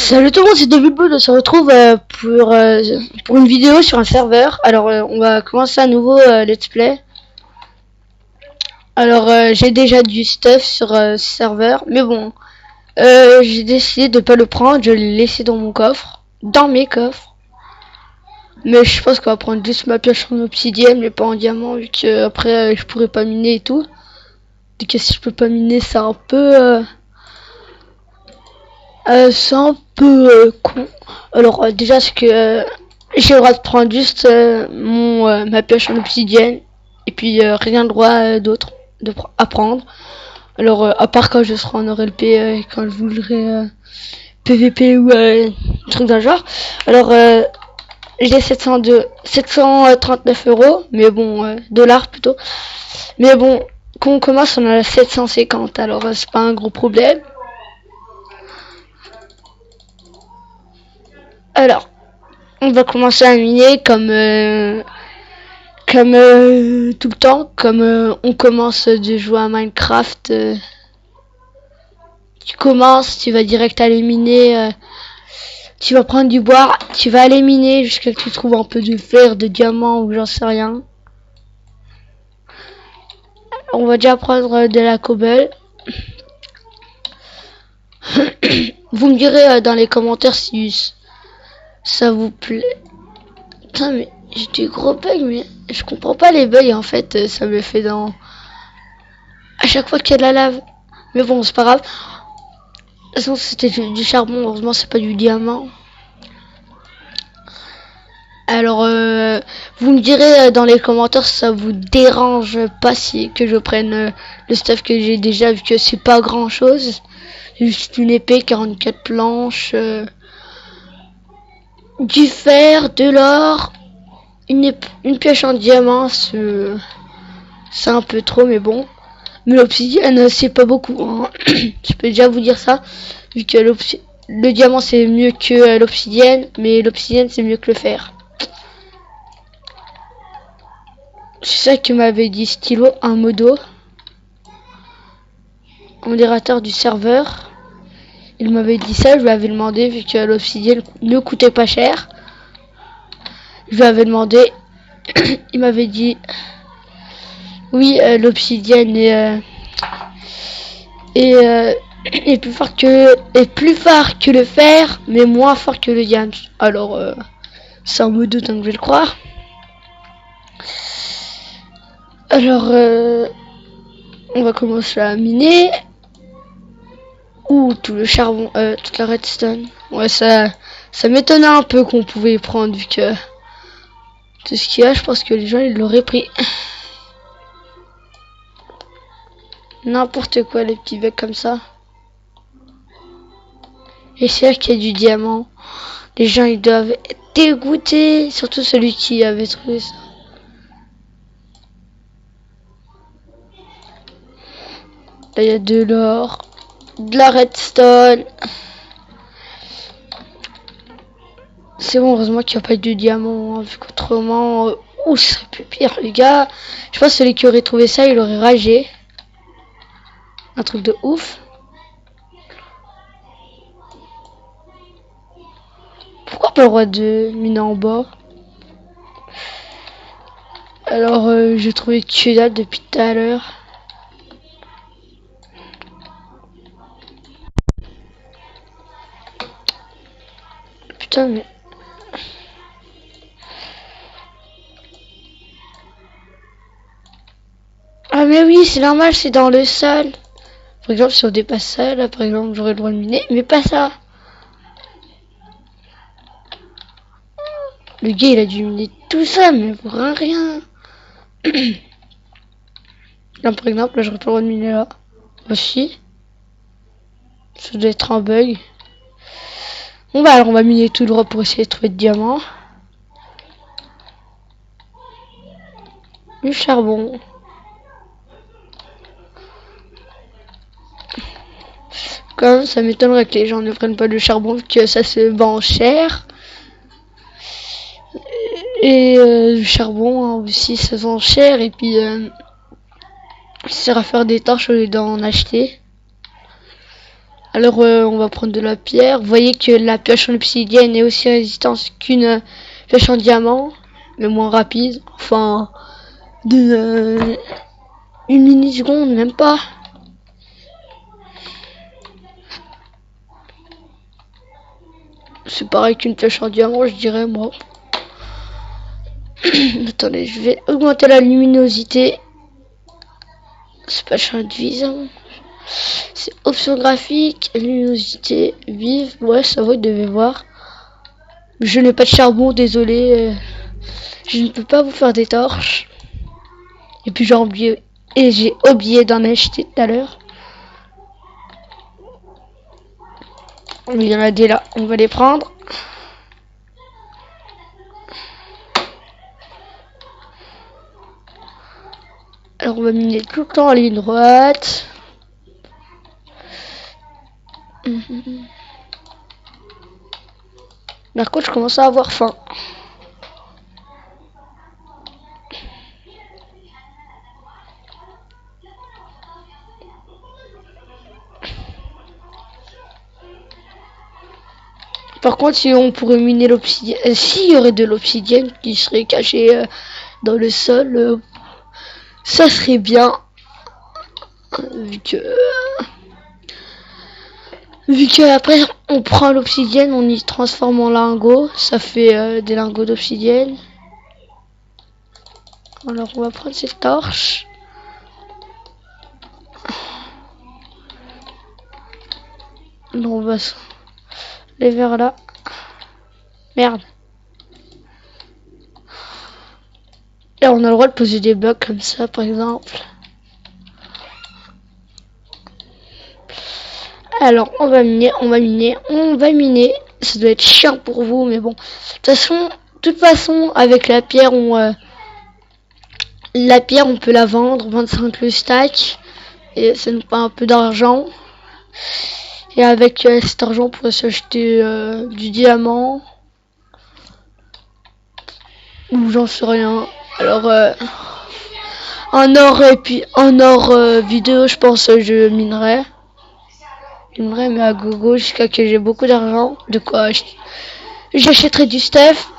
Salut tout le monde, c'est Devilboot, on se retrouve pour une vidéo sur un serveur. Alors on va commencer un nouveau let's play. Alors j'ai déjà du stuff sur ce serveur, mais bon, j'ai décidé de pas le prendre, je l'ai laissé dans mon coffre, dans mes coffres. Mais je pense qu'on va prendre juste ma pioche en obsidienne, mais pas en diamant, vu que après je pourrais pas miner et tout. Du coup si je peux pas miner, c'est un peu... con. Alors déjà c'est que j'ai le droit de prendre juste ma pioche en obsidienne et puis rien le droit d'autre à prendre. Alors à part quand je serai en ORLP, quand je voudrais PVP ou un truc d'un genre. Alors j'ai 739 euros, mais bon dollars plutôt. Mais bon quand on commence on a 750, alors c'est pas un gros problème. Alors, on va commencer à miner comme tout le temps, comme on commence de jouer à Minecraft. Tu commences, tu vas direct aller miner, tu vas prendre du bois, tu vas aller miner jusqu'à ce que tu trouves un peu de fer, de diamant ou j'en sais rien. On va déjà prendre de la cobble. Vous me direz dans les commentaires si ça vous plaît. Putain mais j'ai des gros bugs, mais je comprends pas les bugs en fait, ça me fait dans... À chaque fois qu'il y a de la lave. Mais bon, c'est pas grave. De toute façon, c'était du charbon, heureusement c'est pas du diamant. Alors, vous me direz dans les commentaires si ça vous dérange pas si que je prenne le stuff que j'ai déjà, vu que c'est pas grand chose. Juste une épée, 44 planches, du fer, de l'or, une pioche en diamant, c'est un peu trop, mais bon. Mais l'obsidienne, c'est pas beaucoup, hein. Je peux déjà vous dire ça, vu que le diamant c'est mieux que l'obsidienne, mais l'obsidienne c'est mieux que le fer. C'est ça que m'avait dit Stylo, un modérateur du serveur. Il m'avait dit ça, je lui avais demandé, vu que l'obsidienne ne coûtait pas cher. Je lui avais demandé, il m'avait dit, oui, l'obsidienne est plus fort que le fer, mais moins fort que le diamant. Alors, c'est un modo, donc je vais le croire. Alors, on va commencer à miner. Ouh, tout le charbon, toute la redstone. Ouais, ça m'étonnait un peu qu'on pouvait prendre, vu que tout ce qu'il y a, je pense que les gens ils l'auraient pris. N'importe quoi, les petits bugs comme ça. Et c'est là qu'il y a du diamant. Les gens ils doivent être dégoûtés, surtout celui qui avait trouvé ça. Là il y a de l'or, de la redstone. C'est bon, heureusement qu'il n'y a pas de diamant, hein, vu qu'autrement, ouh, ce serait plus pire, les gars. Je pense que celui qui aurait trouvé ça, il aurait ragé. Un truc de ouf. Pourquoi pas le droit de miner en bas? Alors, j'ai trouvé que dalle depuis tout à l'heure. Putain, mais... Ah mais oui, c'est normal, c'est dans le sol. Par exemple, si on dépasse ça, là par exemple, j'aurais le droit de miner, mais pas ça. Le gars, il a dû miner tout ça, mais pour un rien. Là, par exemple, là, j'aurais pas le droit de miner là. Aussi. Ça doit être un bug. Bon bah alors on va miner tout droit pour essayer de trouver de diamants. Du charbon. Quand même, ça m'étonnerait que les gens ne prennent pas le charbon, vu que ça se vend cher. Et le charbon hein, aussi ça se vend cher, et puis ça sert à faire des torches au lieu d'en acheter. Alors on va prendre de la pierre. Vous voyez que la pioche en obsidienne est aussi résistante qu'une pioche en diamant, mais moins rapide. Enfin, de une mini-seconde, même pas. C'est pareil qu'une pioche en diamant, je dirais, moi. Attendez, je vais augmenter la luminosité. C'est pas champ de vision. C'est option graphique, luminosité, vive. Ouais, ça va, vous devez voir. Je n'ai pas de charbon, désolé. Je ne peux pas vous faire des torches. Et puis j'ai oublié d'en acheter tout à l'heure. Il y en a des là, on va les prendre. Alors on va miner tout le temps en ligne droite. Par contre, je commence à avoir faim. Par contre, si on pourrait miner l'obsidienne, s'il y aurait de l'obsidienne qui serait cachée dans le sol, ça serait bien. Vu que après on prend l'obsidienne, on y transforme en lingots, ça fait des lingots d'obsidienne. Alors on va prendre cette torche. Non, on va les vers là. Merde. Là on a le droit de poser des blocs comme ça par exemple. Alors on va miner. Ça doit être chiant pour vous, mais bon. De toute façon, avec la pierre, on peut la vendre, 25 le stack, et ça nous fait un peu d'argent. Et avec cet argent, on pourrait s'acheter du diamant, ou j'en sais rien. Alors en or et puis en or vidéo, je pense je minerai. Mais à gogo jusqu'à que j'ai beaucoup d'argent. De quoi j'achèterai du stuff.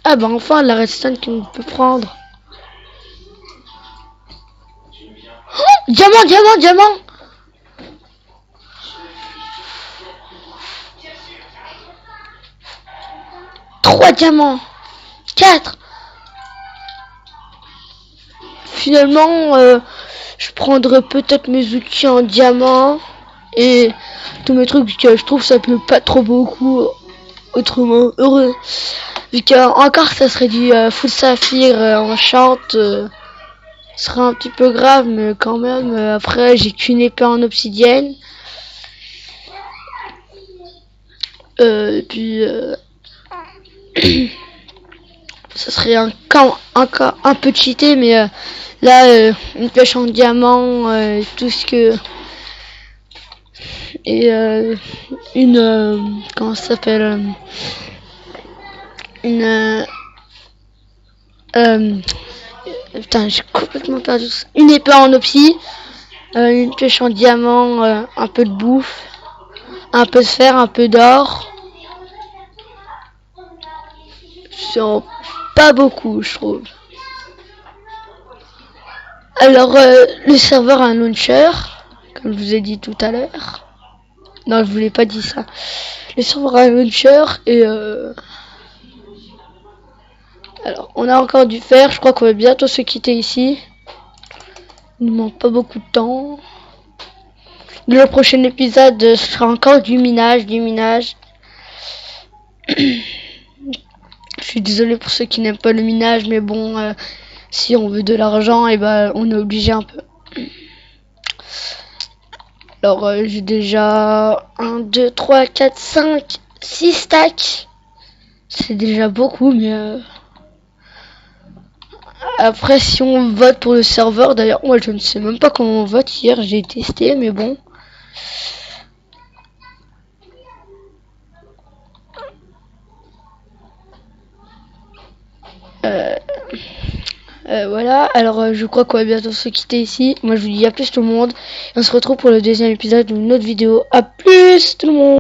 Ah bah enfin la redstone qu'on peut prendre. Oh, diamant. 3 diamants. 4. Finalement, je prendrais peut-être mes outils en diamant. Et tous mes trucs que je trouve ça plaît pas trop beaucoup. Autrement, heureux. Vu qu'encore ça serait du full saphir enchant. Ce serait un petit peu grave, mais quand même. Après, j'ai qu'une épée en obsidienne. Et puis... ça serait encore un peu cheaté, mais là une pioche en diamant, tout ce que et une comment ça s'appelle, une putain, j'ai complètement perdu ça. Une épée en opsie, une pioche en diamant, un peu de bouffe, un peu de fer, un peu d'or. C'est pas beaucoup, je trouve. Alors, le serveur a un launcher, comme je vous ai dit tout à l'heure. Non, je voulais pas dire ça. Le serveur a un launcher et alors, on a encore du fer. Je crois qu'on va bientôt se quitter ici. Il ne manque pas beaucoup de temps. Le prochain épisode sera encore du minage. Je suis désolé pour ceux qui n'aiment pas le minage, mais bon, si on veut de l'argent, et ben on est obligé un peu. Alors j'ai déjà 1, 2, 3, 4, 5, 6 stacks. C'est déjà beaucoup, mais après si on vote pour le serveur, d'ailleurs moi je ne sais même pas comment on vote. Hier j'ai testé, mais bon. Voilà, alors je crois qu'on va bientôt se quitter ici. Moi je vous dis à plus tout le monde. Et on se retrouve pour le deuxième épisode d'une autre vidéo. À plus tout le monde.